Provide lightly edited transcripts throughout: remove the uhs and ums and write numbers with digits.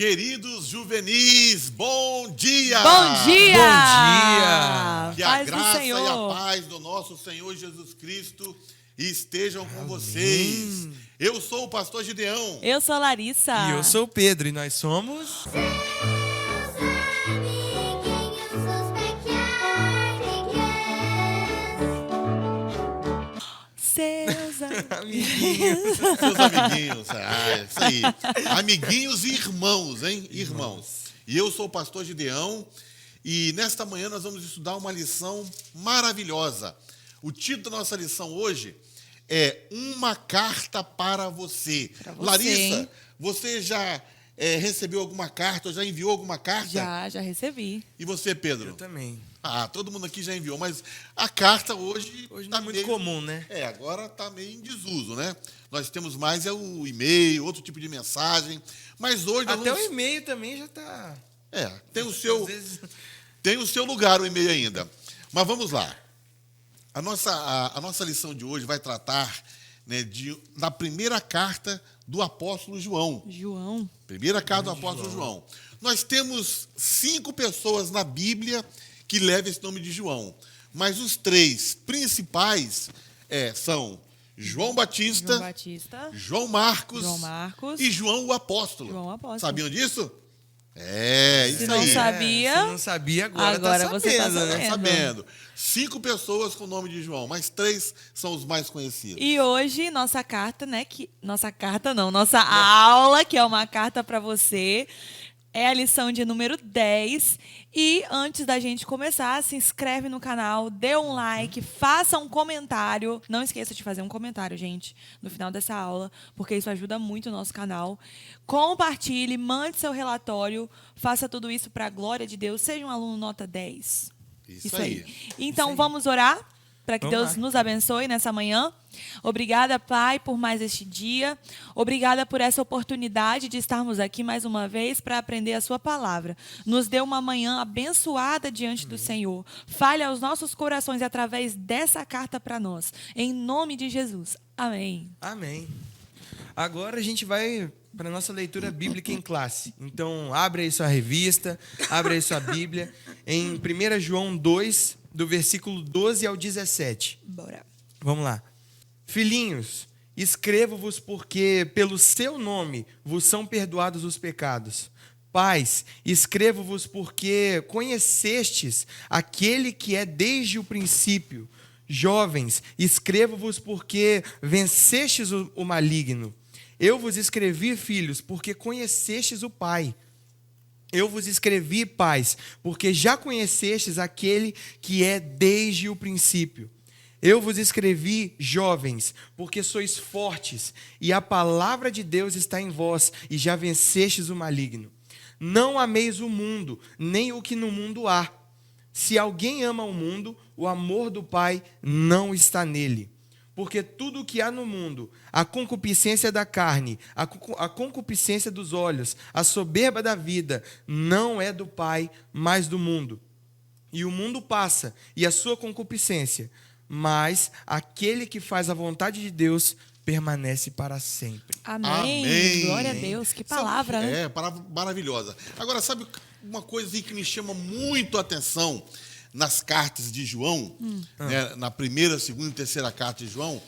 Queridos juvenis, bom dia! Bom dia! Bom dia! Que a graça e a paz do nosso Senhor Jesus Cristo estejam com vocês. Eu sou o pastor Gideão. Eu sou a Larissa. E eu sou o Pedro, e nós somos... Seus amiguinhos. Seus amiguinhos, isso aí. Amiguinhos e irmãos, hein? Irmãos. E eu sou o pastor Gideão, e nesta manhã nós vamos estudar uma lição maravilhosa. O título da nossa lição hoje é Uma Carta para Você. Larissa, hein? você já recebeu alguma carta ou já enviou alguma carta? Já recebi. E você, Pedro? Eu também. Todo mundo aqui já enviou, mas a carta hoje não tá é muito comum, né? agora está meio em desuso, né? Nós temos mais o e-mail, outro tipo de mensagem, mas hoje... Até o e-mail também já está... tem o seu lugar o e-mail ainda. Mas vamos lá. A nossa lição de hoje vai tratar, né, da primeira carta do apóstolo João. Primeira carta do apóstolo João. Nós temos 5 pessoas na Bíblia que levam esse nome de João. Mas os 3 principais são João Batista, João Marcos e João o Apóstolo. Sabiam disso? Isso Se não aí. sabia... Se não sabia, agora tá você está sabendo, né? Sabendo. 5 pessoas com o nome de João, mas 3 são os mais conhecidos. E hoje, nossa carta, né? Nossa aula, que é uma carta para você, é a lição de número 10. E antes da gente começar, se inscreve no canal, dê um like, faça um comentário. Não esqueça de fazer um comentário, gente, no final dessa aula, porque isso ajuda muito o nosso canal. Compartilhe, mande seu relatório, faça tudo isso para a glória de Deus. Seja um aluno nota 10. Isso aí. Então, vamos orar para que Vamos Deus lá. nos abençoe nessa manhã. Obrigada, Pai, por mais este dia. Obrigada por essa oportunidade de estarmos aqui mais uma vez para aprender a sua palavra. Nos dê uma manhã abençoada diante do Senhor. Fale aos nossos corações através dessa carta para nós. Em nome de Jesus. Amém. Amém. Agora a gente vai para a nossa leitura bíblica em classe. Então, abre aí sua revista, abre aí sua Bíblia, em 1 João 2, do versículo 12 ao 17. Bora. Vamos lá. Filhinhos, escrevo-vos porque pelo seu nome vos são perdoados os pecados. Pais, escrevo-vos porque conhecestes aquele que é desde o princípio. Jovens, escrevo-vos porque vencestes o maligno. Eu vos escrevi, filhos, porque conhecestes o Pai. Eu vos escrevi, pais, porque já conhecestes aquele que é desde o princípio. Eu vos escrevi, jovens, porque sois fortes, e a palavra de Deus está em vós, e já vencestes o maligno. Não ameis o mundo, nem o que no mundo há. Se alguém ama o mundo, o amor do Pai não está nele. Porque tudo o que há no mundo, a concupiscência da carne, a concupiscência dos olhos, a soberba da vida, não é do Pai, mas do mundo. E o mundo passa, e a sua concupiscência, mas aquele que faz a vontade de Deus permanece para sempre. Amém. Glória a Deus. Que palavra, né? Palavra maravilhosa. Agora, sabe uma coisa assim que me chama muito a atenção nas cartas de João, né, na primeira, segunda e terceira carta de João,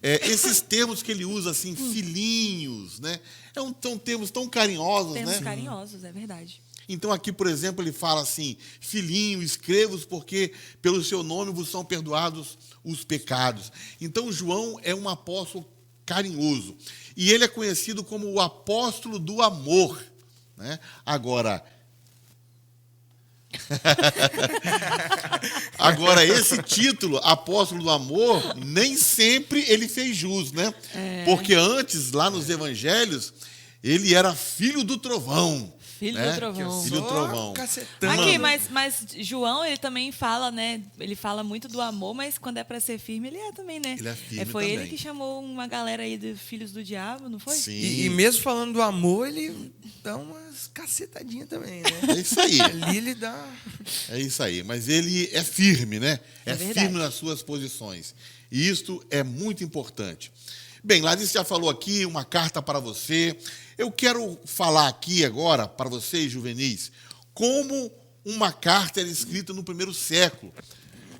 esses termos que ele usa, assim, filhinhos, né? São termos tão carinhosos, Termos né? carinhosos, é verdade. Então, aqui, por exemplo, ele fala assim, filhinho, escrevo-vos porque pelo seu nome vos são perdoados os pecados. Então, João é um apóstolo carinhoso. E ele é conhecido como o apóstolo do amor, né? Agora, esse título, apóstolo do amor, nem sempre ele fez jus, né? Porque antes, lá nos evangelhos, ele era filho do trovão. Filho né? do trovão. Filho do trovão. Cacetando. Aqui, mas João, ele também fala, né? Ele fala muito do amor, mas quando é pra ser firme, ele é também, né? Ele é firme Foi também. ele que chamou uma galera aí de filhos do diabo, não foi? Sim. E mesmo falando do amor, ele dá umas cacetadinhas também, né? É isso aí. Ali ele dá... É isso aí. Mas ele é firme, né? É É verdade. firme nas suas posições. E isto é muito importante. Bem, Larissa já falou aqui, uma carta para você. Eu quero falar aqui agora, para vocês, juvenis, como uma carta era escrita no primeiro século.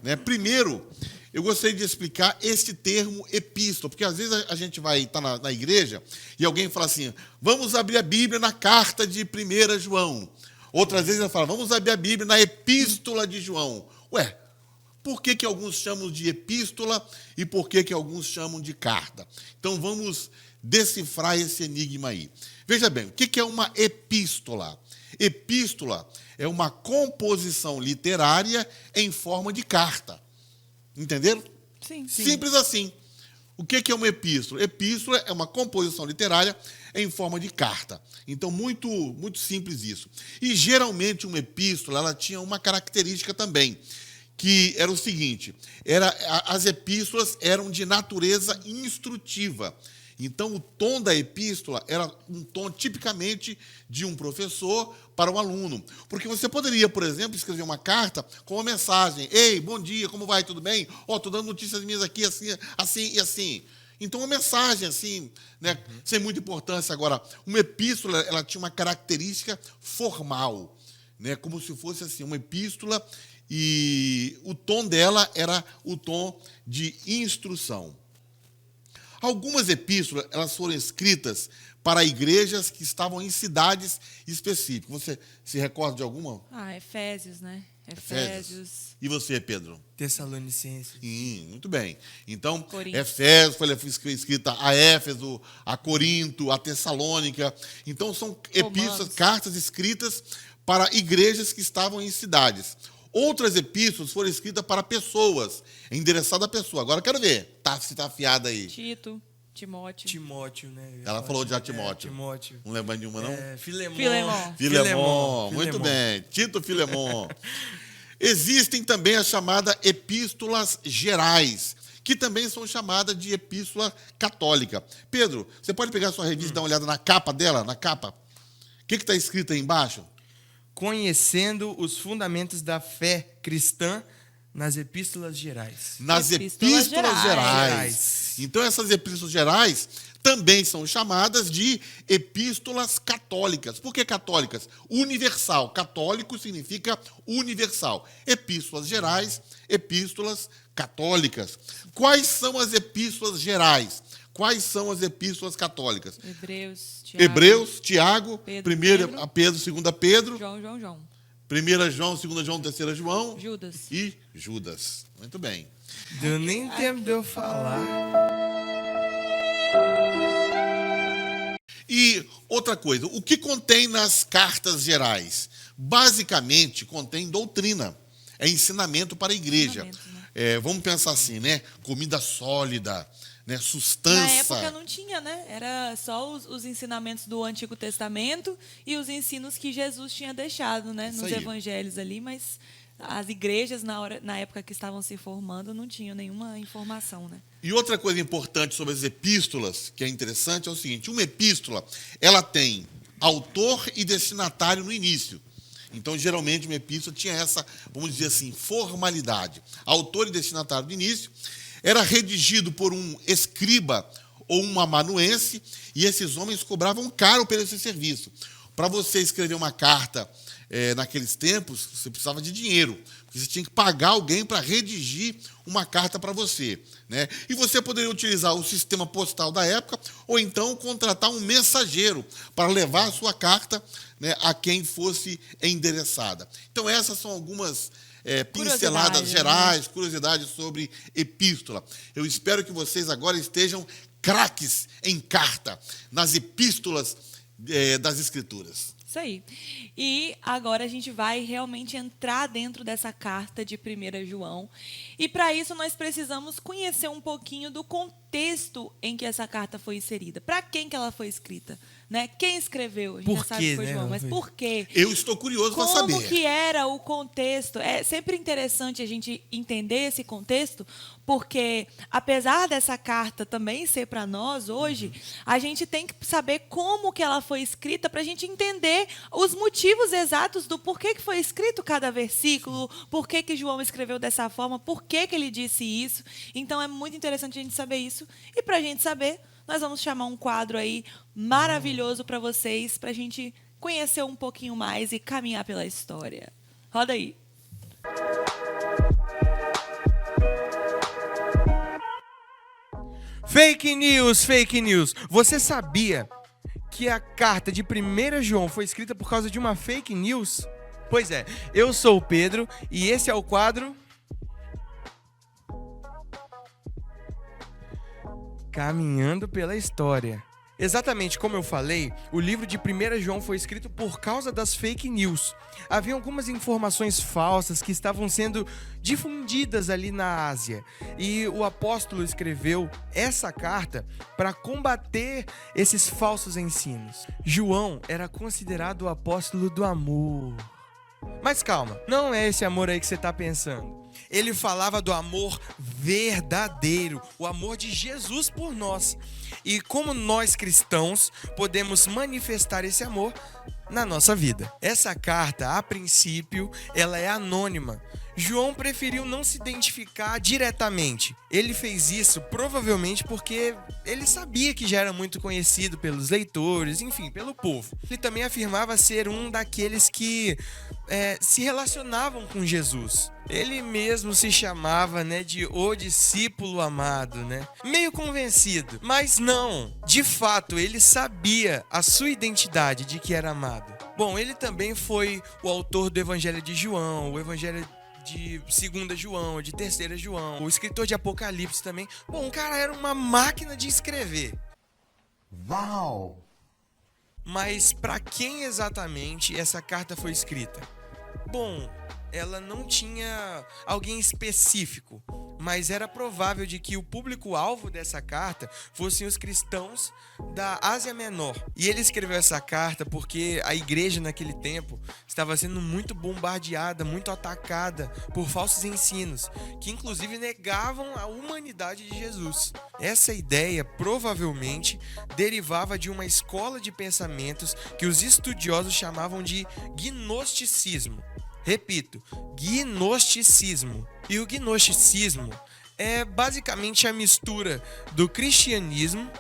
Né? Primeiro, eu gostaria de explicar esse termo epístola, porque às vezes a gente vai estar na igreja e alguém fala assim, vamos abrir a Bíblia na carta de 1 João. Outras vezes ela fala, vamos abrir a Bíblia na epístola de João. Ué, por que alguns chamam de epístola e por que alguns chamam de carta? Então vamos decifrar esse enigma aí. Veja bem, o que é uma epístola? Epístola é uma composição literária em forma de carta. Entenderam? Sim. Simples assim. O que é uma epístola? Epístola é uma composição literária em forma de carta. Então, muito, muito simples isso. E, geralmente, uma epístola ela tinha uma característica também, que era o seguinte, as epístolas eram de natureza instrutiva. Então, o tom da epístola era um tom tipicamente de um professor para um aluno. Porque você poderia, por exemplo, escrever uma carta com uma mensagem. Ei, bom dia, como vai? Tudo bem? Estou dando notícias minhas aqui, assim, assim e assim. Então, uma mensagem, assim, né, sem muita importância. Agora, uma epístola, ela tinha uma característica formal, né, como se fosse assim, uma epístola, e o tom dela era o tom de instrução. Algumas epístolas elas foram escritas para igrejas que estavam em cidades específicas. Você se recorda de alguma? Efésios, né? Efésios. E você, Pedro? Tessalonicenses. Muito bem. Então, Corinto. Efésios foi escrita a Éfeso, a Corinto, a Tessalônica. Então, são epístolas, cartas escritas para igrejas que estavam em cidades. Outras epístolas foram escritas para pessoas, endereçadas a pessoa. Agora eu quero ver, se está afiada aí. Tito, Timóteo. Timóteo, né? Ela falou já Timóteo. Timóteo. Não lembra de uma, não? Filemon. Filemon. Muito bem. Tito Filemon. Existem também as chamadas epístolas gerais, que também são chamadas de epístola católica. Pedro, você pode pegar a sua revista e dar uma olhada na capa dela? Na capa? O que está escrito aí embaixo? Conhecendo os fundamentos da fé cristã nas epístolas gerais. Nas epístolas gerais. Então, essas epístolas gerais também são chamadas de epístolas católicas. Por que católicas? Universal. Católico significa universal. Epístolas gerais, epístolas católicas. Quais são as epístolas gerais? Quais são as epístolas católicas? Hebreus, Tiago, Pedro, 1 Pedro, 2 Pedro, João. 1 João, 2 João, 3 João. Judas. E Judas. Muito bem. Deu nem tempo de eu falar. E outra coisa, o que contém nas cartas gerais? Basicamente, contém doutrina. É ensinamento para a igreja. Vamos pensar assim, né? Comida sólida, né? Sustância. Na época não tinha, né? Era só os ensinamentos do Antigo Testamento e os ensinos que Jesus tinha deixado, né? Nos evangelhos ali, mas as igrejas, na época que estavam se formando, não tinham nenhuma informação, né? E outra coisa importante sobre as epístolas, que é interessante, é o seguinte, uma epístola, ela tem autor e destinatário no início. Então, geralmente, uma epístola tinha essa, vamos dizer assim, formalidade. Autor e destinatário no início, era redigido por um escriba ou um amanuense, e esses homens cobravam caro pelo esse serviço. Para você escrever uma carta naqueles tempos, você precisava de dinheiro, porque você tinha que pagar alguém para redigir uma carta para você, né? E você poderia utilizar o sistema postal da época, ou então contratar um mensageiro para levar a sua carta, né, a quem fosse endereçada. Então, essas são algumas pinceladas gerais, curiosidades sobre epístola. Eu espero que vocês agora estejam craques em carta, nas epístolas das Escrituras. Isso aí. E agora a gente vai realmente entrar dentro dessa carta de 1 João. E para isso nós precisamos conhecer um pouquinho do contexto em que essa carta foi inserida. Para quem que ela foi escrita? Né? Quem escreveu? A gente já sabe que foi João, mas por quê? Eu estou curioso para saber. Como que era o contexto? É sempre interessante a gente entender esse contexto, porque apesar dessa carta também ser para nós hoje, a gente tem que saber como que ela foi escrita para a gente entender os motivos exatos do porquê que foi escrito cada versículo, por que João escreveu dessa forma, por que ele disse isso. Então, é muito interessante a gente saber isso isso. E para a gente saber, nós vamos chamar um quadro aí maravilhoso para vocês, para a gente conhecer um pouquinho mais e caminhar pela história. Roda aí. Fake news, fake news. Você sabia que a carta de 1 João foi escrita por causa de uma fake news? Pois é, eu sou o Pedro e esse é o quadro Caminhando pela História. Exatamente como eu falei, o livro de 1 João foi escrito por causa das fake news. Havia algumas informações falsas que estavam sendo difundidas ali na Ásia. E o apóstolo escreveu essa carta para combater esses falsos ensinos. João era considerado o apóstolo do amor. Mas calma, não é esse amor aí que você está pensando. Ele falava do amor verdadeiro, o amor de Jesus por nós. E como nós cristãos podemos manifestar esse amor na nossa vida. Essa carta, a princípio, ela é anônima. João preferiu não se identificar diretamente. Ele fez isso provavelmente porque ele sabia que já era muito conhecido pelos leitores, enfim, pelo povo. Ele também afirmava ser um daqueles que se relacionavam com Jesus. Ele mesmo se chamava, de o discípulo amado, Meio convencido, mas não. De fato, ele sabia a sua identidade de que era amado. Bom, ele também foi o autor do Evangelho de João, o Evangelho de 2 João, de 3 João, o escritor de Apocalipse também. Bom, o cara era uma máquina de escrever. Uau! Mas para quem exatamente essa carta foi escrita? Bom, ela não tinha alguém específico, mas era provável de que o público-alvo dessa carta fossem os cristãos da Ásia Menor. E ele escreveu essa carta porque a igreja naquele tempo estava sendo muito bombardeada, muito atacada por falsos ensinos, que inclusive negavam a humanidade de Jesus. Essa ideia provavelmente derivava de uma escola de pensamentos que os estudiosos chamavam de gnosticismo. Repito, gnosticismo. E o gnosticismo é basicamente a mistura do cristianismo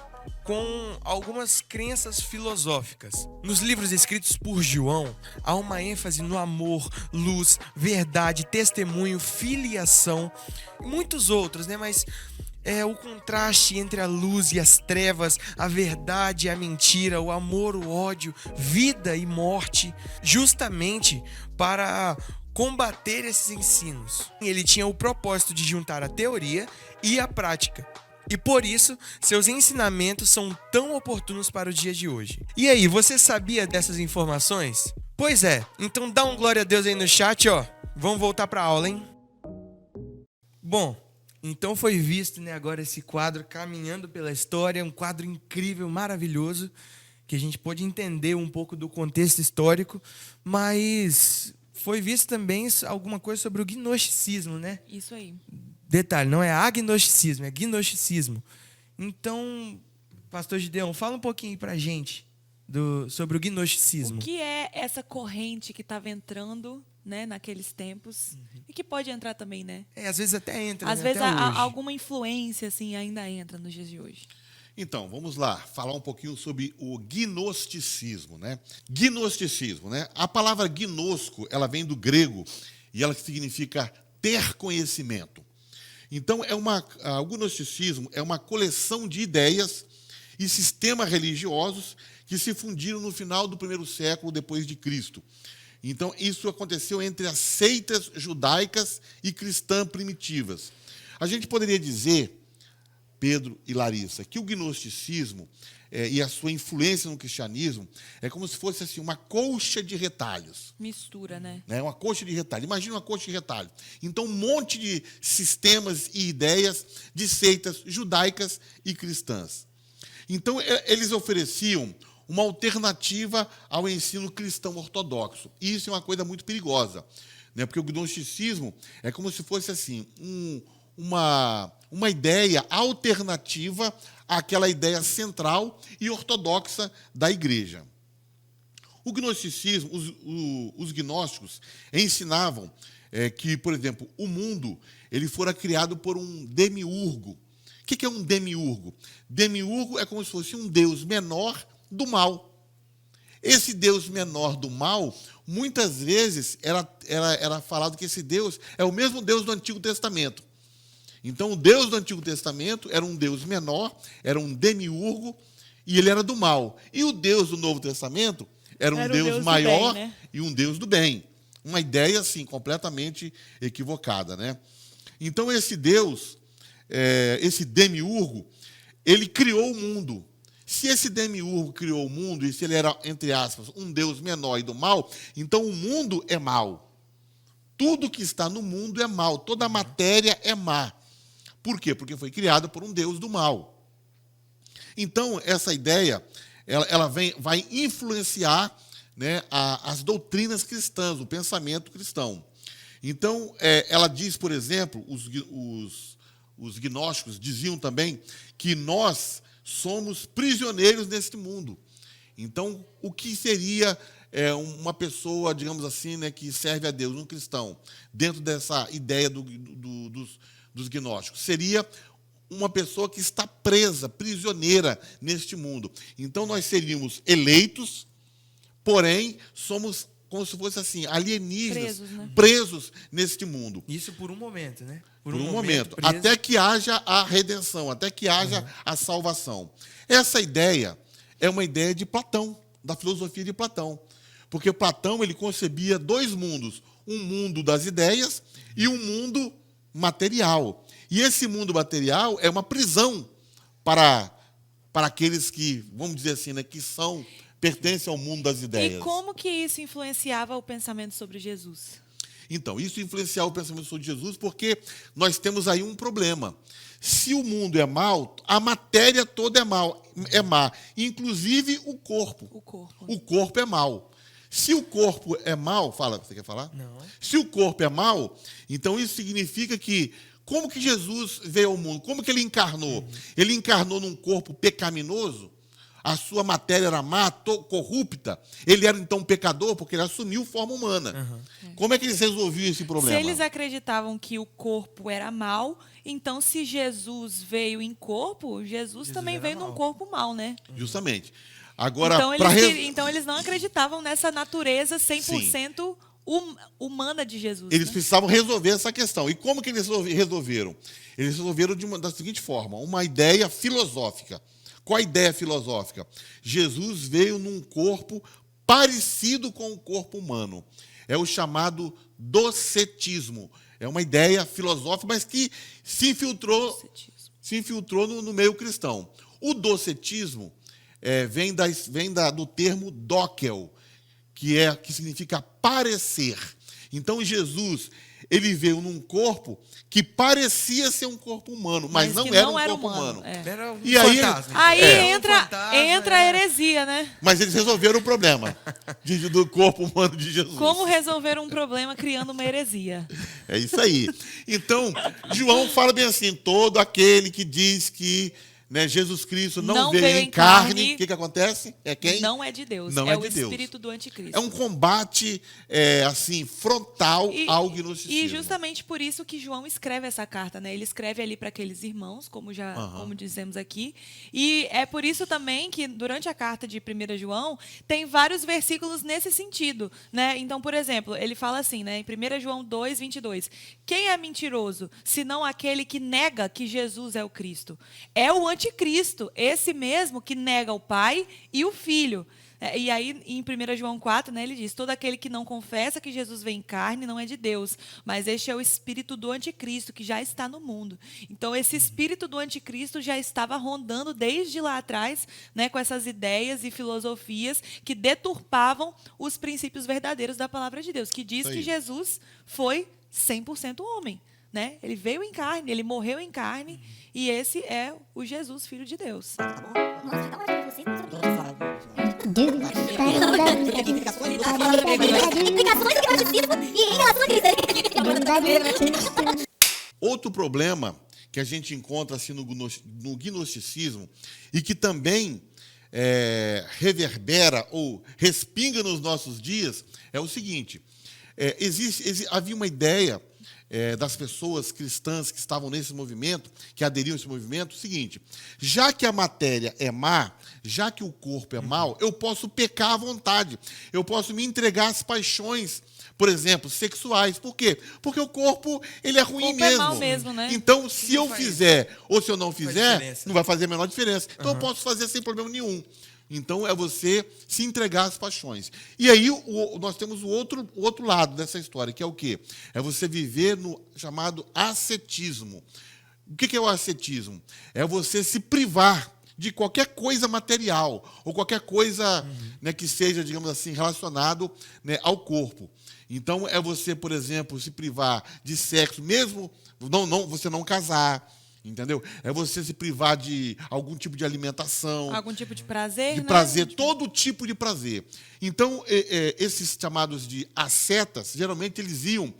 com algumas crenças filosóficas. Nos livros escritos por João, há uma ênfase no amor, luz, verdade, testemunho, filiação e muitos outros, Mas é o contraste entre a luz e as trevas, a verdade e a mentira, o amor, o ódio, vida e morte, justamente para combater esses ensinos. Ele tinha o propósito de juntar a teoria e a prática. E por isso, seus ensinamentos são tão oportunos para o dia de hoje. E aí, você sabia dessas informações? Pois é, então dá um glória a Deus aí no chat, ó. Vamos voltar para a aula, hein? Bom, então foi visto, agora esse quadro Caminhando pela História, um quadro incrível, maravilhoso, que a gente pôde entender um pouco do contexto histórico, mas foi visto também alguma coisa sobre o gnosticismo, Isso aí. Detalhe, não é agnosticismo, é gnosticismo. Então, pastor Gideão, fala um pouquinho pra gente sobre o gnosticismo. O que é essa corrente que estava entrando, naqueles tempos, e que pode entrar também, Às vezes até entra, Às vezes até hoje. alguma influência, assim, ainda entra nos dias de hoje. Então, vamos lá, falar um pouquinho sobre o gnosticismo, Gnosticismo, A palavra gnosco, ela vem do grego e ela significa ter conhecimento. Então, o gnosticismo é uma coleção de ideias e sistemas religiosos que se fundiram no final do 1º século depois de Cristo. Então, isso aconteceu entre as seitas judaicas e cristãs primitivas. A gente poderia dizer, Pedro e Larissa, que o gnosticismo e a sua influência no cristianismo é como se fosse assim, uma colcha de retalhos. Mistura, Uma colcha de retalho. Imagina uma colcha de retalho. Então, um monte de sistemas e ideias de seitas judaicas e cristãs. Então, eles ofereciam uma alternativa ao ensino cristão ortodoxo. E isso é uma coisa muito perigosa, porque o gnosticismo é como se fosse assim, uma ideia alternativa àquela ideia central e ortodoxa da igreja. O gnosticismo, os gnósticos ensinavam que, por exemplo, o mundo ele fora criado por um demiurgo, que é um demiurgo? Demiurgo é como se fosse um deus menor do mal. Esse deus menor do mal, muitas vezes, era falado que esse deus é o mesmo deus do Antigo Testamento. Então, o Deus do Antigo Testamento era um Deus menor, era um demiurgo, e ele era do mal. E o Deus do Novo Testamento era um Deus maior bem, né? e um Deus do bem. Uma ideia, assim, completamente equivocada, né? Então, esse Deus, esse demiurgo, ele criou o mundo. Se esse demiurgo criou o mundo, e se ele era, entre aspas, um Deus menor e do mal, então o mundo é mal. Tudo que está no mundo é mal, toda a matéria é má. Por quê? Porque foi criada por um Deus do mal. Então, essa ideia, vai influenciar, né, as doutrinas cristãs, o pensamento cristão. Então, ela diz, por exemplo, os gnósticos diziam também que nós somos prisioneiros neste mundo. Então, o que seria uma pessoa, digamos assim, né, que serve a Deus, um cristão, dentro dessa ideia dos gnósticos? Seria uma pessoa que está presa, prisioneira neste mundo. Então, nós seríamos eleitos, porém, somos como se fosse assim, alienígenas, presos neste mundo. Isso por um momento, né? Por um momento, até que haja a redenção, até que haja a salvação. Essa ideia é uma ideia de Platão, da filosofia de Platão. Porque Platão ele concebia dois mundos, um mundo das ideias e um mundo material. E esse mundo material é uma prisão para aqueles que, vamos dizer assim, né, que pertencem ao mundo das ideias. E como que isso influenciava o pensamento sobre Jesus? Então, isso influenciava o pensamento sobre Jesus porque nós temos aí um problema. Se o mundo é mau, a matéria toda é má, inclusive o corpo. O corpo é mau. Se o corpo é mau, você quer falar? Não. Se o corpo é mau, então isso significa que como que Jesus veio ao mundo? Como que ele encarnou? Ele encarnou num corpo pecaminoso? A sua matéria era má, corrupta. Ele era, então, pecador, porque ele assumiu forma humana. Como é que eles resolviam esse problema? Se eles acreditavam que o corpo era mau, então, se Jesus veio em corpo, Jesus também veio num corpo mau, né? Justamente. Agora, então, eles não acreditavam nessa natureza 100% humana de Jesus. Eles precisavam resolver essa questão. E como que eles resolveram? Eles resolveram da seguinte forma, uma ideia filosófica. Qual a ideia filosófica? Jesus veio num corpo parecido com o corpo humano. É o chamado docetismo. É uma ideia filosófica, mas que se infiltrou no meio cristão. O docetismo vem do termo dokel, que significa parecer. Então, Jesus ele veio num corpo que parecia ser um corpo humano, mas não era um corpo humano. Era um e aí, entra a heresia, né? Mas eles resolveram o problema do corpo humano de Jesus. Como resolver um problema criando uma heresia? É isso aí. Então, João fala bem assim, todo aquele que diz que Jesus Cristo não veio em carne, o que acontece? É quem? Não é de Deus. Não é de o espírito do anticristo. É um combate assim, frontal ao gnosticismo. E justamente por isso que João escreve essa carta, né? Ele escreve ali para aqueles irmãos, como dizemos aqui. E é por isso também que durante a carta de 1 João tem vários versículos nesse sentido, né? Então, por exemplo, ele fala assim, né? Em 1 João 2, 22. Quem é mentiroso, senão aquele que nega que Jesus é o Cristo? É o anticristo, esse mesmo que nega o Pai e o Filho. E aí, em 1 João 4, né, ele diz, todo aquele que não confessa que Jesus vem em carne não é de Deus, mas este é o espírito do anticristo que já está no mundo. Então, esse espírito do anticristo já estava rondando desde lá atrás, né, com essas ideias e filosofias que deturpavam os princípios verdadeiros da palavra de Deus, que diz que Jesus foi 100% homem. Né? Ele veio em carne, ele morreu em carne, e esse é o Jesus, Filho de Deus. Outro problema que a gente encontra assim, no gnosticismo e que também reverbera ou respinga nos nossos dias é o seguinte: havia uma ideia das pessoas cristãs que estavam nesse movimento, que aderiam a esse movimento, o seguinte: já que a matéria é má, já que o corpo é mau, eu posso pecar à vontade, eu posso me entregar às paixões, por exemplo, sexuais. Por quê? Porque o corpo, ele é ruim mesmo. É mau mesmo, né? Então, se eu fizer ou se eu não fizer, diferença. não vai fazer a menor diferença. Então, eu posso fazer sem problema nenhum. Então, é você se entregar às paixões. E aí, nós temos o outro lado dessa história, que é o quê? É você viver no chamado ascetismo. O que é o ascetismo? É você se privar de qualquer coisa material, ou qualquer coisa, né, que seja, digamos assim, relacionado, né, ao corpo. Então, é você, por exemplo, se privar de sexo, mesmo você não casar. Entendeu? É você se privar de algum tipo de alimentação. Algum tipo de prazer, de né? prazer, todo tipo de prazer. Então, esses chamados de ascetas, geralmente eles iam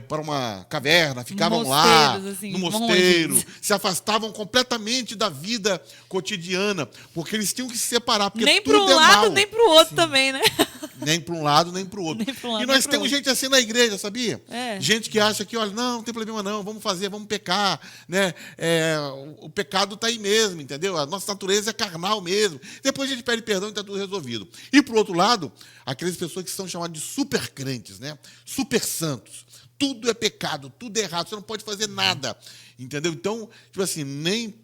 para uma caverna, ficavam lá, assim, no mosteiro, monges. se afastavam completamente da vida cotidiana, porque eles tinham que se separar, porque Nem para tudo um é lado, mal. nem para o outro também, né? Nem para um lado, nem para o outro. Nem pra um lado, E nem nós pro temos outro. gente assim na igreja, sabia? É. Gente que acha que, olha, não tem problema não, vamos fazer, vamos pecar, né? O pecado está aí mesmo, entendeu? A nossa natureza é carnal mesmo. Depois a gente pede perdão e está tudo resolvido. E, por outro lado, aquelas pessoas que são chamadas de super crentes, né? Super santos. Tudo é pecado, tudo é errado, você não pode fazer nada, entendeu? Então, tipo assim, nem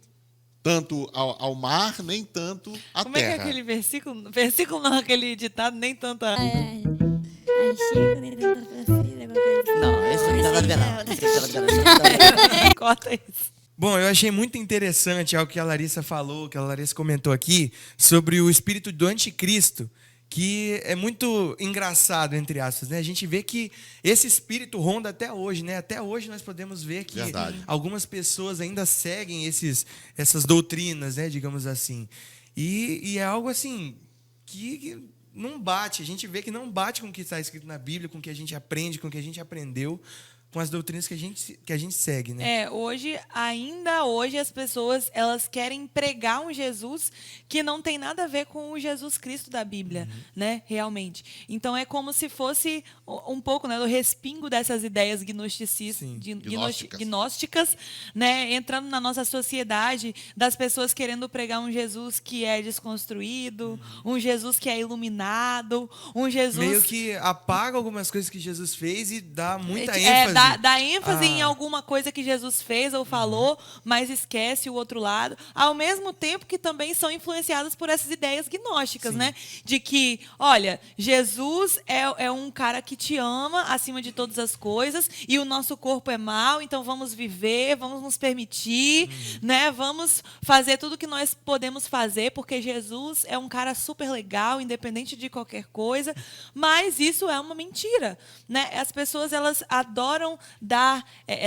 tanto ao mar, nem tanto à Como é que terra. é aquele versículo? Versículo não, aquele ditado, nem tanto a... Não, esse não tem nada a ver, não. Esse não tem nada a ver, não. Corta isso. Bom, eu achei muito interessante algo que a Larissa falou, que a Larissa comentou aqui, sobre o espírito do anticristo, que é muito engraçado, entre aspas, né? A gente vê que esse espírito ronda até hoje, né? Até hoje nós podemos ver que Verdade. algumas pessoas ainda seguem essas doutrinas, né? Digamos assim. E é algo assim que não bate. A gente vê que não bate com o que está escrito na Bíblia, com o que a gente aprende, com o que a gente aprendeu, com as doutrinas que a gente segue, né? Ainda hoje as pessoas, elas querem pregar um Jesus que não tem nada a ver com o Jesus Cristo da Bíblia, né, realmente. Então é como se fosse um pouco, né, do respingo dessas ideias gnósticas, né, entrando na nossa sociedade, das pessoas querendo pregar um Jesus que é desconstruído, um Jesus que é iluminado, um Jesus Meio que apaga algumas coisas que Jesus fez e dá muita ênfase. Dá ênfase em alguma coisa que Jesus fez ou falou, mas esquece o outro lado, ao mesmo tempo que também são influenciadas por essas ideias gnósticas, né? De que, olha, Jesus é um cara que te ama acima de todas as coisas e o nosso corpo é mau, então vamos viver, vamos nos permitir, né? Vamos fazer tudo que nós podemos fazer, porque Jesus é um cara super legal, independente de qualquer coisa, mas isso é uma mentira, né? As pessoas, elas adoram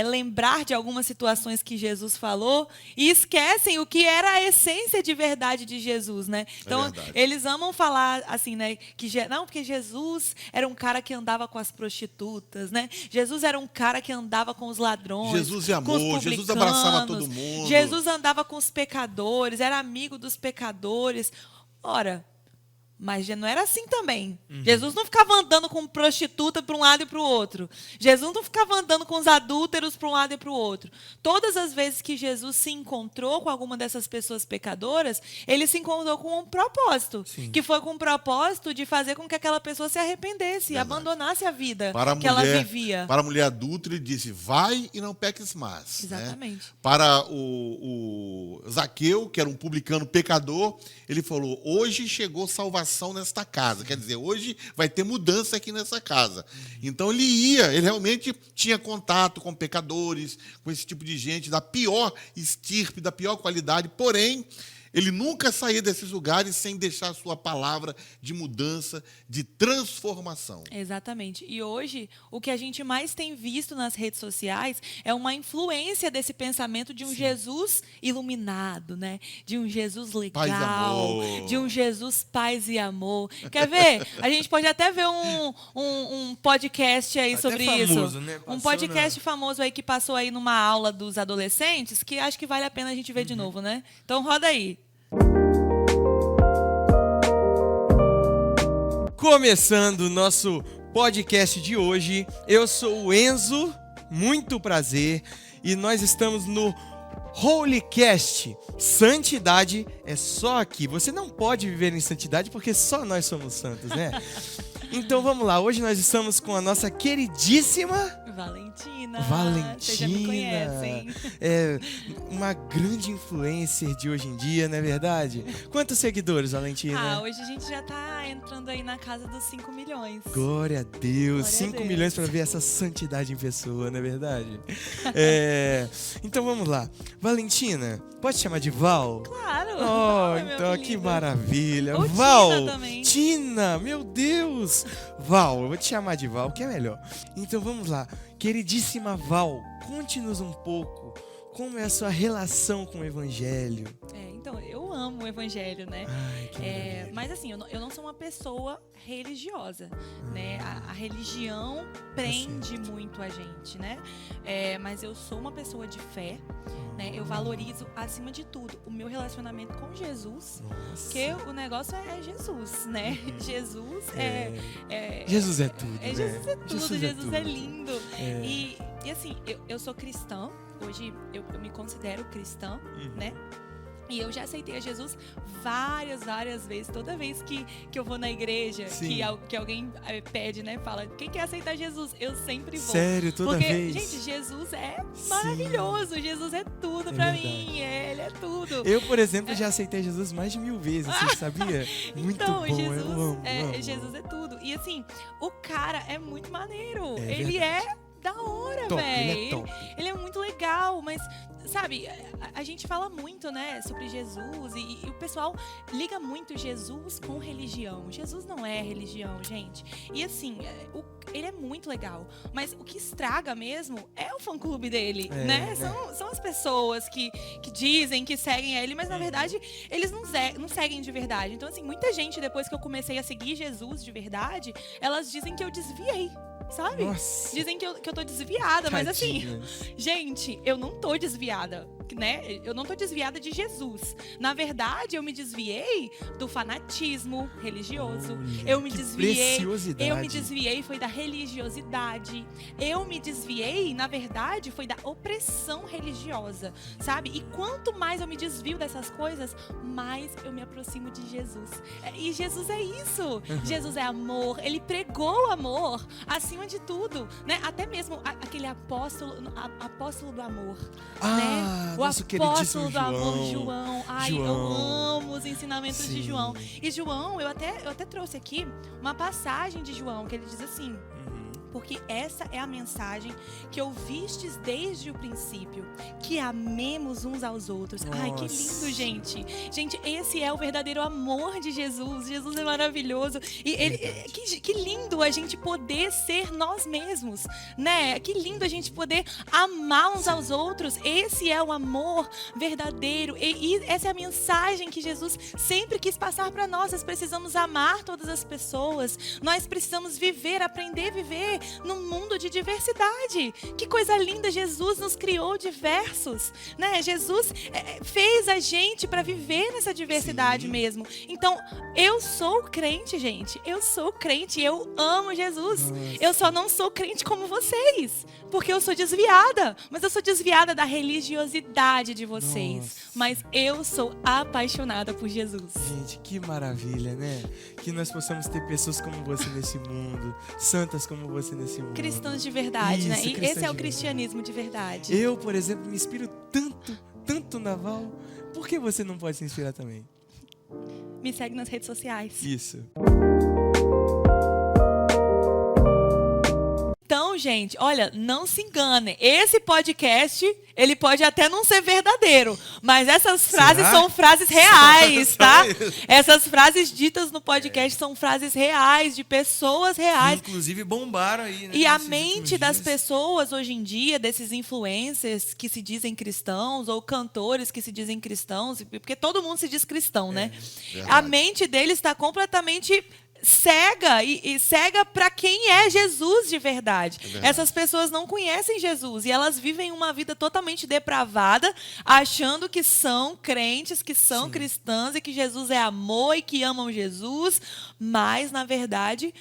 lembrar de algumas situações que Jesus falou e esquecem o que era a essência de verdade de Jesus, né? Então, verdade. eles amam falar assim, né? Porque Jesus era um cara que andava com as prostitutas, né? Jesus era um cara que andava com os ladrões, Jesus é com os amor, Jesus publicanos. abraçava todo mundo. Jesus andava com os pecadores, era amigo dos pecadores. Ora, mas não era assim também. Jesus não ficava andando com prostituta para um lado e para o outro. Jesus não ficava andando com os adúlteros para um lado e para o outro. Todas as vezes que Jesus se encontrou com alguma dessas pessoas pecadoras, ele se encontrou com um propósito. Que foi com o propósito de fazer com que aquela pessoa se arrependesse e abandonasse a vida que ela vivia. Para a mulher adulta, ele disse, vai e não peques mais. Exatamente. Né? Para o Zaqueu, que era um publicano pecador, ele falou, hoje chegou salvação nesta casa. Quer dizer, hoje vai ter mudança aqui nessa casa. Então ele realmente tinha contato com pecadores, com esse tipo de gente da pior estirpe, da pior qualidade, porém, ele nunca saía desses lugares sem deixar a sua palavra de mudança, de transformação. Exatamente. E hoje, o que a gente mais tem visto nas redes sociais é uma influência desse pensamento de um Jesus iluminado, né? De um Jesus legal, Paz e amor. de um Jesus paz e amor. Quer ver? A gente pode até ver um podcast aí Até sobre famoso, isso. né? Um Passou podcast famoso aí que passou aí numa aula dos adolescentes, que acho que vale a pena a gente ver de novo, né? Então roda aí. Começando o nosso podcast de hoje. Eu sou o Enzo, muito prazer, e nós estamos no Holycast. Santidade é só aqui. Você não pode viver em santidade porque só nós somos santos, né? Então vamos lá, hoje nós estamos com a nossa queridíssima Valentina. Valentina. Vocês já me conhecem. É uma grande influencer de hoje em dia, não é verdade? Quantos seguidores, Valentina? Hoje a gente já tá entrando aí na casa dos 5 milhões. Glória a Deus, Glória a 5 Deus. milhões para ver essa santidade em pessoa, não é verdade? Então vamos lá. Valentina, pode chamar de Val? Claro. Oh, Ai, meu então que apelido. maravilha. Ou Tina Val, também. Tina, meu Deus. Val, eu vou te chamar de Val, que é melhor. Então vamos lá. Queridíssima Val, conte-nos um pouco como é a sua relação com o Evangelho. Então, eu amo o evangelho, né? Ai, que maravilha. Mas assim, eu não sou uma pessoa religiosa, né? A religião prende muito a gente, né? Mas eu sou uma pessoa de fé, né? Eu valorizo, acima de tudo, o meu relacionamento com Jesus, Nossa. porque o negócio é Jesus, né? Jesus Jesus é tudo, né? Jesus é tudo, Jesus é tudo. lindo. E assim, eu sou cristã, hoje eu me considero cristã, né? E eu já aceitei a Jesus várias vezes. Toda vez que eu vou na igreja, que alguém pede, né? Fala, quem quer aceitar Jesus? Eu sempre vou. Sério, toda Porque, vez? gente, Jesus é maravilhoso. Jesus é tudo pra mim. Ele é tudo. Eu, por exemplo, já aceitei Jesus mais de 1000 vezes, você sabia? Muito Então, bom, Jesus, eu amo. Jesus é tudo. E assim, o cara é muito maneiro. É Ele verdade. é da hora, Top, velho. ele é top. Ele é muito legal, mas, sabe, a gente fala muito, né, sobre Jesus e o pessoal liga muito Jesus com religião. Jesus não é religião, gente. E assim, ele é muito legal, mas o que estraga mesmo é o fã-clube dele, né? São as pessoas que dizem que seguem ele, mas na verdade eles não seguem de verdade. Então, assim, muita gente, depois que eu comecei a seguir Jesus de verdade, elas dizem que eu desviei. Sabe? Nossa. Dizem que eu tô desviada, mas assim, Tadinhas. gente, eu não tô desviada, né? Eu não tô desviada de Jesus. Na verdade, eu me desviei do fanatismo religioso. Olha, Eu me que desviei. preciosidade. Eu me desviei foi da religiosidade. Eu me desviei, na verdade, foi da opressão religiosa, sabe? E quanto mais eu me desvio dessas coisas, mais eu me aproximo de Jesus. E Jesus é isso. Jesus é amor. Ele pregou amor acima de tudo, né? Até mesmo aquele apóstolo do amor, né? O nosso queridíssimo apóstolo do amor, João. João. Ai, eu amo os ensinamentos de Sim. João. E João, eu até trouxe aqui uma passagem de João, que ele diz assim: porque essa é a mensagem que ouvistes desde o princípio, que amemos uns aos outros. Nossa. Ai, que lindo, gente. Gente, esse é o verdadeiro amor de Jesus. Jesus é maravilhoso. E que lindo a gente poder ser nós mesmos, né? Que lindo a gente poder amar uns aos outros. Esse é o amor verdadeiro. E essa é a mensagem que Jesus sempre quis passar para nós. Nós precisamos amar todas as pessoas. Nós precisamos viver, aprender a viver num mundo de diversidade. Que coisa linda, Jesus nos criou diversos, né? Jesus fez a gente para viver nessa diversidade mesmo. Então, eu sou crente, gente. Eu sou crente, eu amo Jesus. Nossa. Eu só não sou crente como vocês, porque eu sou desviada. Mas eu sou desviada da religiosidade de vocês. Nossa. Mas eu sou apaixonada por Jesus. Gente, que maravilha, né? Que nós possamos ter pessoas como você nesse mundo, santas como você nesse mundo. Cristãos de verdade, né? Isso, E cristãos esse é o de cristianismo de verdade. Eu, por exemplo, me inspiro tanto na Val. Por que você não pode se inspirar também? Me segue nas redes sociais. Isso. Então, gente, olha, não se engane. Esse podcast, ele pode até não ser verdadeiro, mas essas frases Será? são frases reais, tá? Só isso. Essas frases ditas no podcast são frases reais, de pessoas reais. Inclusive bombaram aí, né? E a nesses mente últimos das dias. pessoas hoje em dia, desses influencers que se dizem cristãos, ou cantores que se dizem cristãos, porque todo mundo se diz cristão, né? verdade. A mente deles está completamente cega e cega para quem é Jesus de verdade. verdade. Essas pessoas não conhecem Jesus e elas vivem uma vida totalmente depravada, achando que são crentes, que são cristãs e que Jesus é amor e que amam Jesus, mas na verdade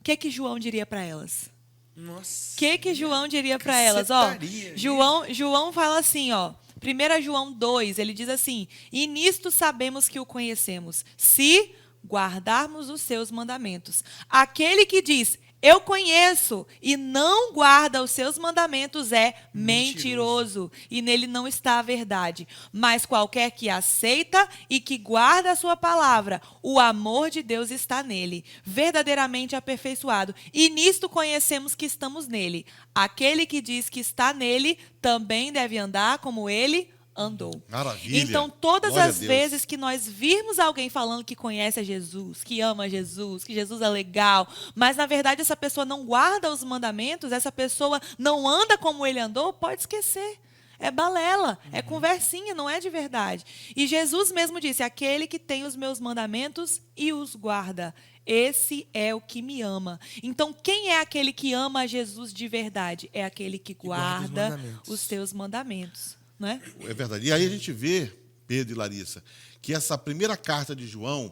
O que João diria para elas? Nossa. O que João diria para elas? Ó, Cacetaria, João fala assim, ó. 1 João 2, ele diz assim: e nisto sabemos que o conhecemos, se guardarmos os seus mandamentos. Aquele que diz, eu conheço, e não guarda os seus mandamentos é mentiroso, e nele não está a verdade. Mas qualquer que aceita e que guarda a sua palavra, o amor de Deus está nele, verdadeiramente aperfeiçoado. E nisto conhecemos que estamos nele. Aquele que diz que está nele, também deve andar como ele andou. Maravilha. Então, todas Glória as a Deus. vezes que nós virmos alguém falando que conhece a Jesus, que ama Jesus, que Jesus é legal, mas na verdade essa pessoa não guarda os mandamentos, essa pessoa não anda como ele andou, pode esquecer. É balela, é conversinha, não é de verdade. E Jesus mesmo disse, aquele que tem os meus mandamentos e os guarda, esse é o que me ama. Então, quem é aquele que ama a Jesus de verdade? É aquele que guarda os teus mandamentos. Não é? É verdade. E aí a gente vê, Pedro e Larissa, que essa primeira carta de João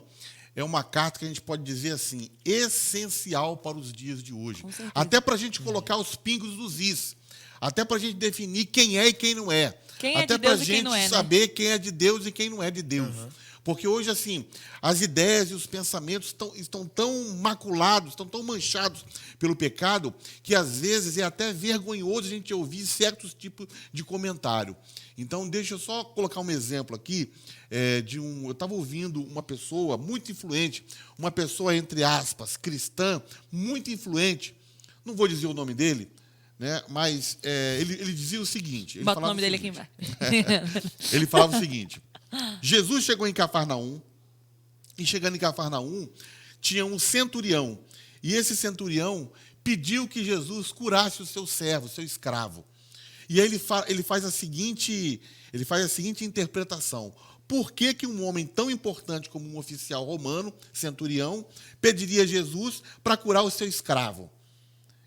é uma carta que a gente pode dizer assim, essencial para os dias de hoje. Até para a gente colocar os pingos nos is. Até para a gente definir quem é e quem não é. Quem é até de Deus para a e quem gente não é, né? saber quem é de Deus e quem não é de Deus. Porque hoje, assim, as ideias e os pensamentos estão tão maculados, estão tão manchados pelo pecado, que às vezes é até vergonhoso a gente ouvir certos tipos de comentário. Então, deixa eu só colocar um exemplo aqui. Eu estava ouvindo uma pessoa muito influente, uma pessoa, entre aspas, cristã, muito influente. Não vou dizer o nome dele, né? Mas ele dizia o seguinte. Bota o nome dele aqui embaixo. Ele falava o seguinte: Jesus chegou em Cafarnaum, e chegando em Cafarnaum, tinha um centurião. E esse centurião pediu que Jesus curasse o seu servo, o seu escravo. E aí ele faz a seguinte interpretação. Por que um homem tão importante como um oficial romano, centurião, pediria a Jesus para curar o seu escravo?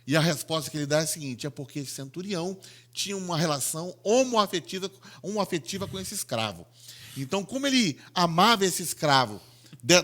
E a resposta que ele dá é a seguinte: é porque esse centurião tinha uma relação homoafetiva com esse escravo. Então, como ele amava esse escravo de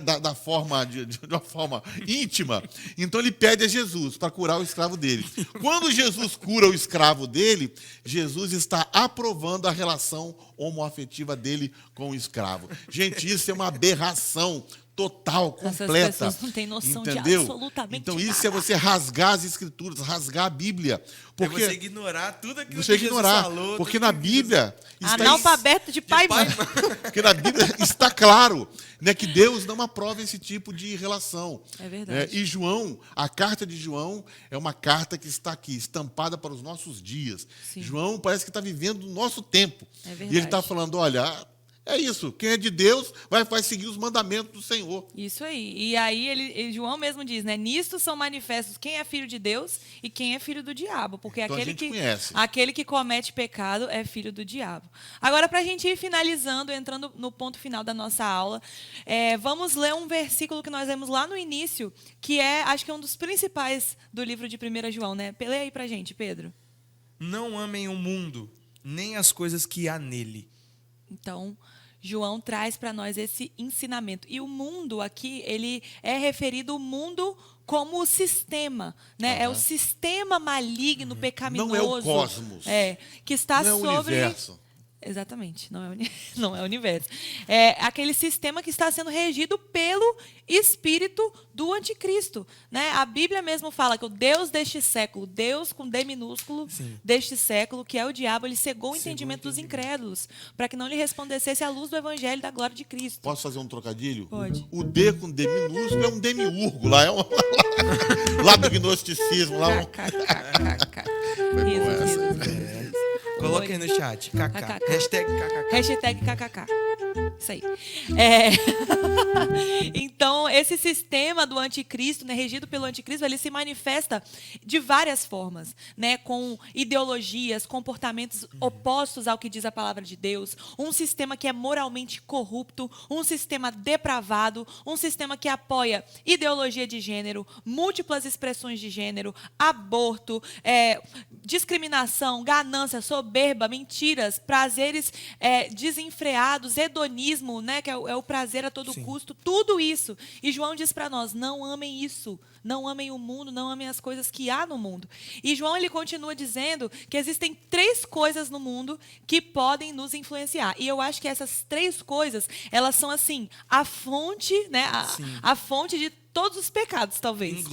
uma forma íntima, então ele pede a Jesus para curar o escravo dele. Quando Jesus cura o escravo dele, Jesus está aprovando a relação homoafetiva dele com o escravo. Gente, isso é uma aberração total, completa. Essas pessoas não têm noção de absolutamente Então, isso nada. é você rasgar as escrituras, rasgar a Bíblia. Porque você ignorar tudo aquilo você que Jesus ignorar, falou. porque na Bíblia está Analfabeto de pai e mãe. porque na Bíblia está claro, né, que Deus não aprova esse tipo de relação. É verdade. E João, a carta de João é uma carta que está aqui, estampada para os nossos dias. Sim. João parece que está vivendo o nosso tempo. É E ele verdade. está falando, olha, é isso, quem é de Deus vai seguir os mandamentos do Senhor. Isso aí. E aí João mesmo diz, né? Nisto são manifestos quem é filho de Deus e quem é filho do diabo. Porque Então a gente conhece. aquele que comete pecado é filho do diabo. Agora, para a gente ir finalizando, entrando no ponto final da nossa aula, vamos ler um versículo que nós vemos lá no início, que acho que é um dos principais do livro de 1 João, né? Lê aí pra gente, Pedro. Não amem o mundo, nem as coisas que há nele. Então, João traz para nós esse ensinamento. E o mundo aqui, ele é referido ao mundo como o sistema, né? É o sistema maligno, pecaminoso. Não é o cosmos. Que está Não é o sobre... universo. Exatamente, não é o universo. É aquele sistema que está sendo regido pelo espírito do anticristo, né? A Bíblia mesmo fala que o Deus deste século, Deus com D minúsculo, deste século, que é o diabo, ele cegou o entendimento dos incrédulos, para que não lhe respondesse à luz do evangelho da glória de Cristo. Posso fazer um trocadilho? Pode. O D com D minúsculo é um demiurgo, lá lá do gnosticismo. Lá Riso. Coloca aí no chat. KK. Hashtag KKK. Hashtag KKK. Isso aí. Então, esse sistema do anticristo, né, regido pelo anticristo, ele se manifesta de várias formas, né, com ideologias, comportamentos opostos ao que diz a palavra de Deus, um sistema que é moralmente corrupto, um sistema depravado, um sistema que apoia ideologia de gênero, múltiplas expressões de gênero, aborto, discriminação, ganância, soberba, mentiras, prazeres desenfreados, hedonismo, hedonismo, né, que é o prazer a todo Sim. custo, tudo isso. E João diz para nós, não amem isso, não amem o mundo, não amem as coisas que há no mundo. E João, ele continua dizendo que existem 3 coisas no mundo que podem nos influenciar. E eu acho que essas 3 coisas, elas são assim, a fonte, né, a fonte de todos os pecados, talvez.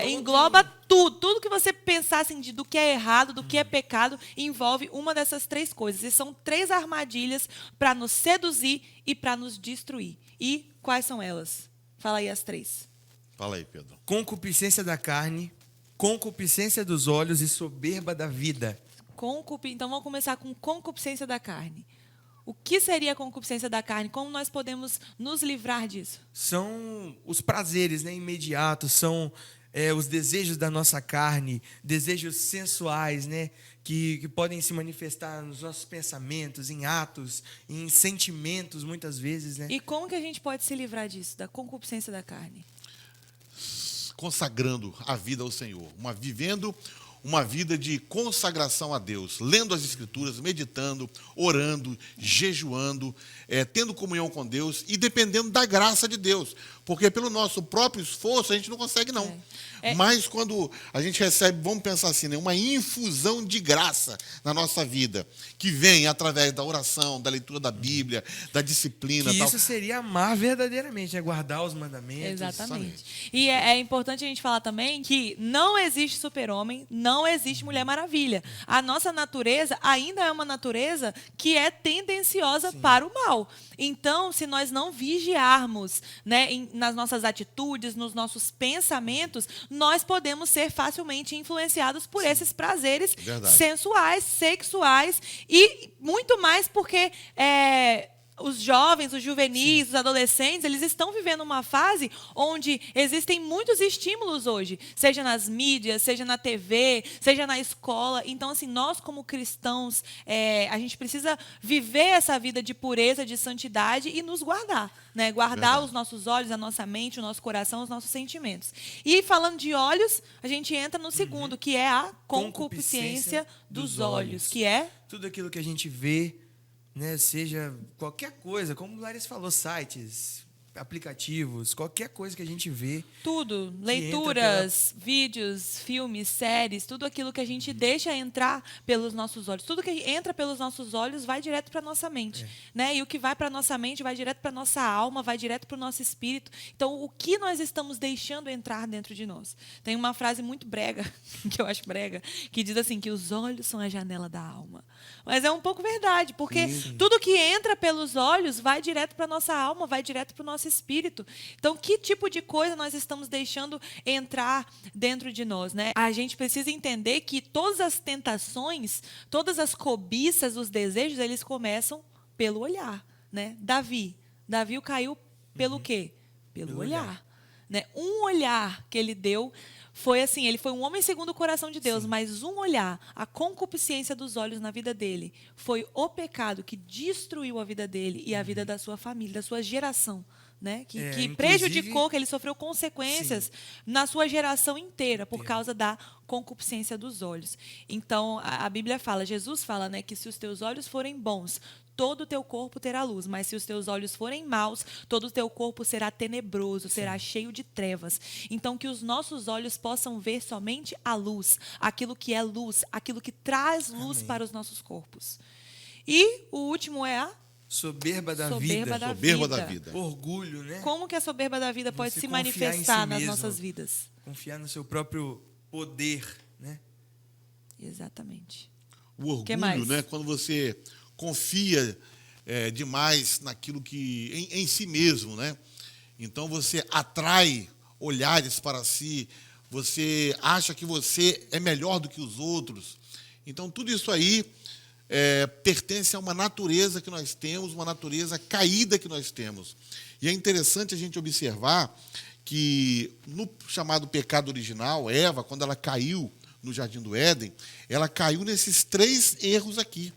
Engloba tudo que você pensar assim, do que é errado, do que é pecado, envolve uma dessas 3 coisas. E são 3 armadilhas para nos seduzir e para nos destruir. E quais são elas? Fala aí as 3. Fala aí, Pedro. Concupiscência da carne, concupiscência dos olhos e soberba da vida. Então vamos começar com concupiscência da carne. O que seria a concupiscência da carne? Como nós podemos nos livrar disso? São os prazeres, né, imediatos, são os desejos da nossa carne, desejos sensuais, né, que podem se manifestar nos nossos pensamentos, em atos, em sentimentos, muitas vezes. Né? E como que a gente pode se livrar disso, da concupiscência da carne? Consagrando a vida ao Senhor, vivendo uma vida de consagração a Deus, lendo as Escrituras, meditando, orando, jejuando, tendo comunhão com Deus e dependendo da graça de Deus. Porque pelo nosso próprio esforço a gente não consegue, não. Mas quando a gente recebe, vamos pensar assim, né, uma infusão de graça na nossa vida, que vem através da oração, da leitura da Bíblia, da disciplina. Que tal. isso seria amar verdadeiramente, é guardar os mandamentos. Exatamente. E é importante a gente falar também que não existe super-homem, não existe Mulher Maravilha. A nossa natureza ainda é uma natureza que é tendenciosa para o mal. Então, se nós não vigiarmos, né, nas nossas atitudes, nos nossos pensamentos, nós podemos ser facilmente influenciados por esses prazeres sensuais, sexuais e muito mais porque os jovens, os juvenis, os adolescentes, eles estão vivendo uma fase onde existem muitos estímulos hoje, seja nas mídias, seja na TV, seja na escola. Então, assim, nós como cristãos, a gente precisa viver essa vida de pureza, de santidade e nos guardar, né? Guardar os nossos olhos, a nossa mente, o nosso coração, os nossos sentimentos. E falando de olhos, a gente entra no segundo, que é a concupiscência dos olhos, que é tudo aquilo que a gente vê, né, seja qualquer coisa, como o Larissa falou, sites, aplicativos, qualquer coisa que a gente vê. Tudo, leituras, vídeos, filmes, séries, tudo aquilo que a gente deixa entrar pelos nossos olhos. Tudo que entra pelos nossos olhos vai direto para a nossa mente. Né? E o que vai para a nossa mente vai direto para a nossa alma, vai direto para o nosso espírito. Então, o que nós estamos deixando entrar dentro de nós? Tem uma frase muito brega, que eu acho brega, que diz assim, que os olhos são a janela da alma. Mas é um pouco verdade, porque tudo que entra pelos olhos vai direto para a nossa alma, vai direto para o nosso espírito. Então, que tipo de coisa nós estamos deixando entrar dentro de nós, né? A gente precisa entender que todas as tentações, todas as cobiças, os desejos, eles começam pelo olhar, né? Davi caiu pelo quê? Pelo olhar. Né? Um olhar que ele deu foi assim, ele foi um homem segundo o coração de Deus, mas um olhar, a concupiscência dos olhos na vida dele, foi o pecado que destruiu a vida dele e a vida da sua família, da sua geração. Né? Que prejudicou, que ele sofreu consequências na sua geração inteira por causa da concupiscência dos olhos. Então, a Bíblia fala, Jesus fala, né, que se os teus olhos forem bons, todo o teu corpo terá luz, mas se os teus olhos forem maus, todo o teu corpo será tenebroso, será cheio de trevas. Então, que os nossos olhos possam ver somente a luz, aquilo que é luz, aquilo que traz luz para os nossos corpos. E o último é a soberba da vida. Orgulho, né? Como que a soberba da vida pode se manifestar nas nossas vidas? Confiar no seu próprio poder, né? Exatamente. O orgulho, né? Quando você confia demais naquilo que em si mesmo, né? Então você atrai olhares para si, você acha que você é melhor do que os outros. Então tudo isso aí pertence a uma natureza que nós temos, uma natureza caída que nós temos. E é interessante a gente observar que no chamado pecado original, Eva, quando ela caiu no Jardim do Éden, ela caiu nesses 3 erros aqui,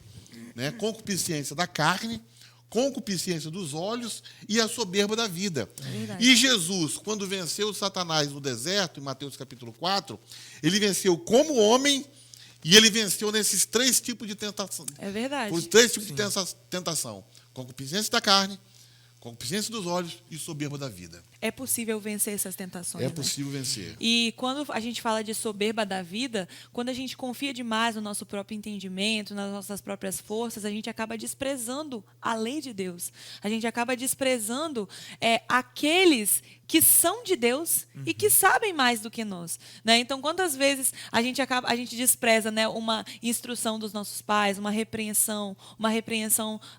né? Concupiscência da carne, concupiscência dos olhos e a soberba da vida. E Jesus, quando venceu Satanás no deserto, em Mateus capítulo 4, ele venceu como homem. E ele venceu nesses 3 tipos de tentação. É verdade. Os 3 tipos de tentação. Concupiscência da carne, concupiscência dos olhos e soberba da vida. É possível vencer essas tentações. É né? possível vencer. E quando a gente fala de soberba da vida, quando a gente confia demais no nosso próprio entendimento, nas nossas próprias forças, a gente acaba desprezando a lei de Deus. A gente acaba desprezando aqueles que são de Deus e que sabem mais do que nós. Né? Então, quantas vezes a gente despreza, né, uma instrução dos nossos pais, uma repreensão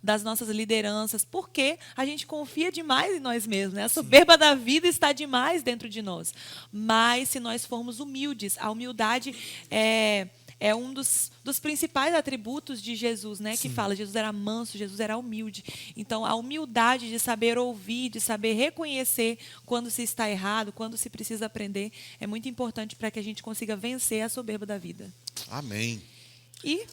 das nossas lideranças, porque a gente confia demais em nós mesmos. Né? A soberba da vida está demais dentro de nós. Mas, se nós formos humildes, a humildade é um dos principais atributos de Jesus, né? Que fala, Jesus era manso, Jesus era humilde. Então, a humildade de saber ouvir, de saber reconhecer quando se está errado, quando se precisa aprender, é muito importante para que a gente consiga vencer a soberba da vida. Amém. E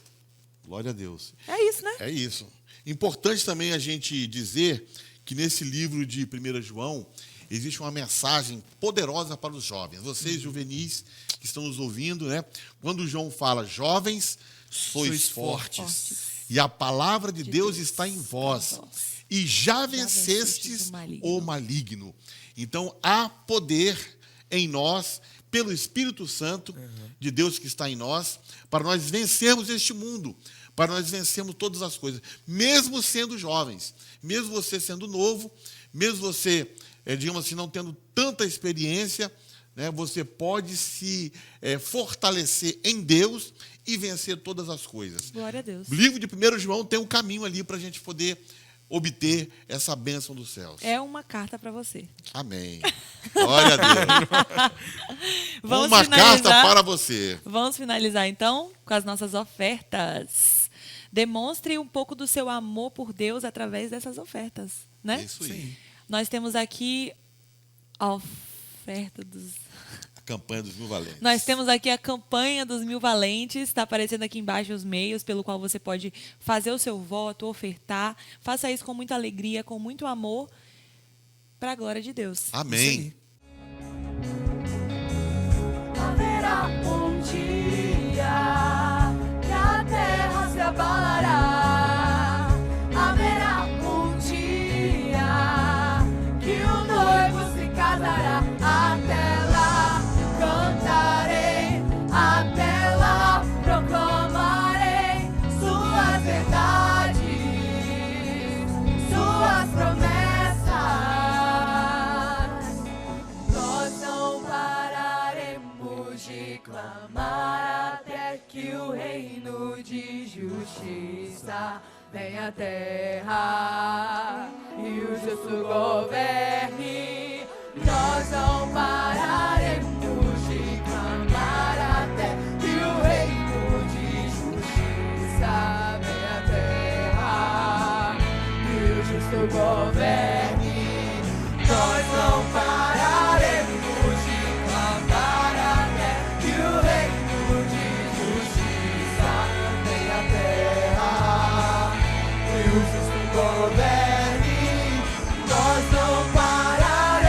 Glória a Deus. é isso, né? É isso. Importante também a gente dizer que nesse livro de 1 João existe uma mensagem poderosa para os jovens. Vocês, juvenis, que estão nos ouvindo, né? Quando João fala, jovens, sois fortes. E a palavra de Deus está em vós. E já vencestes o maligno. Então, há poder em nós, pelo Espírito Santo de Deus que está em nós, para nós vencermos este mundo, para nós vencermos todas as coisas, mesmo sendo jovens, mesmo você sendo novo, mesmo você, digamos assim, não tendo tanta experiência, né, você pode se fortalecer em Deus e vencer todas as coisas. Glória a Deus. O livro de 1 João tem um caminho ali para a gente poder obter essa bênção dos céus. É uma carta para você. Amém. Glória a Deus. Vamos Uma finalizar. carta para você. Vamos finalizar, então, com as nossas ofertas. Demonstre um pouco do seu amor por Deus através dessas ofertas, né? É isso aí. Nós temos aqui a oferta dos... A campanha dos 1000 valentes. Nós temos aqui a campanha dos 1000 valentes, está aparecendo aqui embaixo os meios pelo qual você pode fazer o seu voto, ofertar. Faça isso com muita alegria, com muito amor, para a glória de Deus. Amém. Haverá um dia que a terra se abalará. Haverá um dia que o noivo se casará. Até lá cantarei, até lá proclamarei suas verdades, suas promessas. Nós não pararemos de clamar até que o reino de justiça venha à terra e o justo governe. Nós não pararemos de clamar até que o reino de justiça venha à terra e o justo governe. Nós não pararemos de clamar até que o reino de justiça venha à terra e o justo governe. Nós não pararemos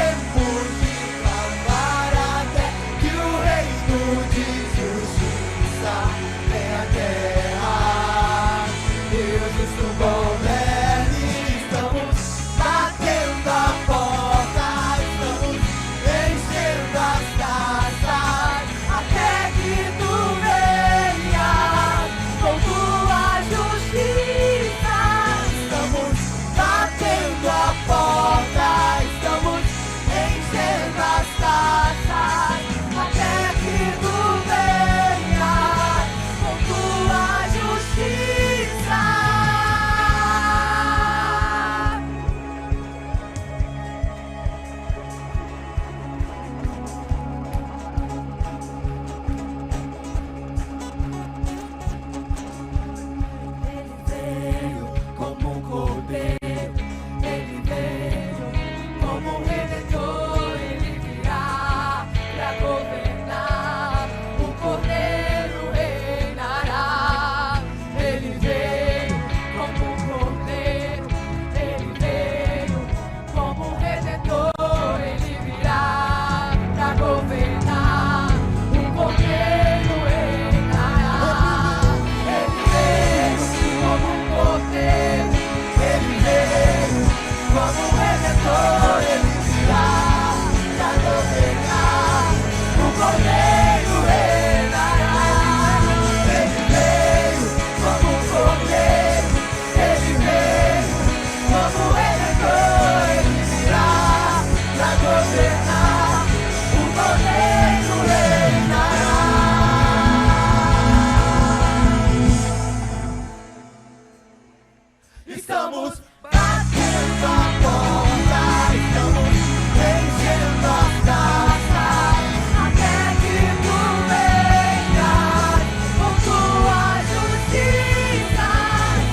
Estamos batendo a porta, estamos enchendo as taças, até que tu venhas com tua justiça.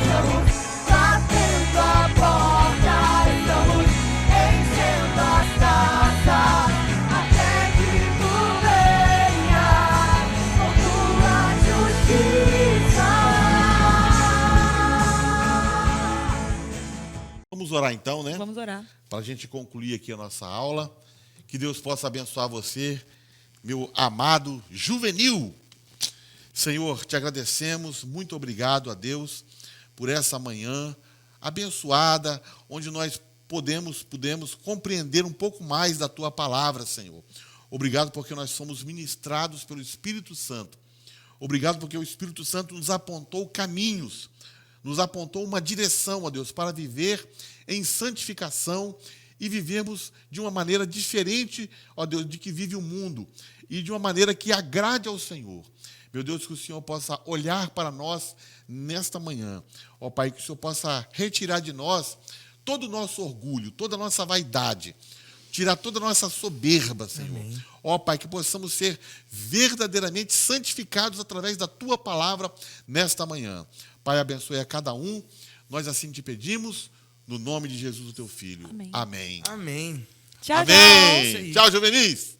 Estamos batendo a porta, estamos enchendo as taças, até que tu venhas com tua justiça. Vamos orar então, né? Vamos orar. Para a gente concluir aqui a nossa aula. Que Deus possa abençoar você, meu amado juvenil. Senhor, te agradecemos, muito obrigado a Deus por essa manhã abençoada, onde nós pudemos compreender um pouco mais da tua palavra, Senhor. Obrigado porque nós somos ministrados pelo Espírito Santo. Obrigado porque o Espírito Santo nos apontou caminhos, nos apontou uma direção, ó Deus, para viver em santificação e vivermos de uma maneira diferente, ó Deus, de que vive o mundo e de uma maneira que agrade ao Senhor. Meu Deus, que o Senhor possa olhar para nós nesta manhã. Ó Pai, que o Senhor possa retirar de nós todo o nosso orgulho, toda a nossa vaidade, tirar toda a nossa soberba, Senhor. Ó Pai, que possamos ser verdadeiramente santificados através da Tua palavra nesta manhã. Pai, abençoe a cada um. Nós assim te pedimos, no nome de Jesus, o Teu Filho. Amém. Amém. Amém. Tchau, Amém. tchau. Tchau, juvenis.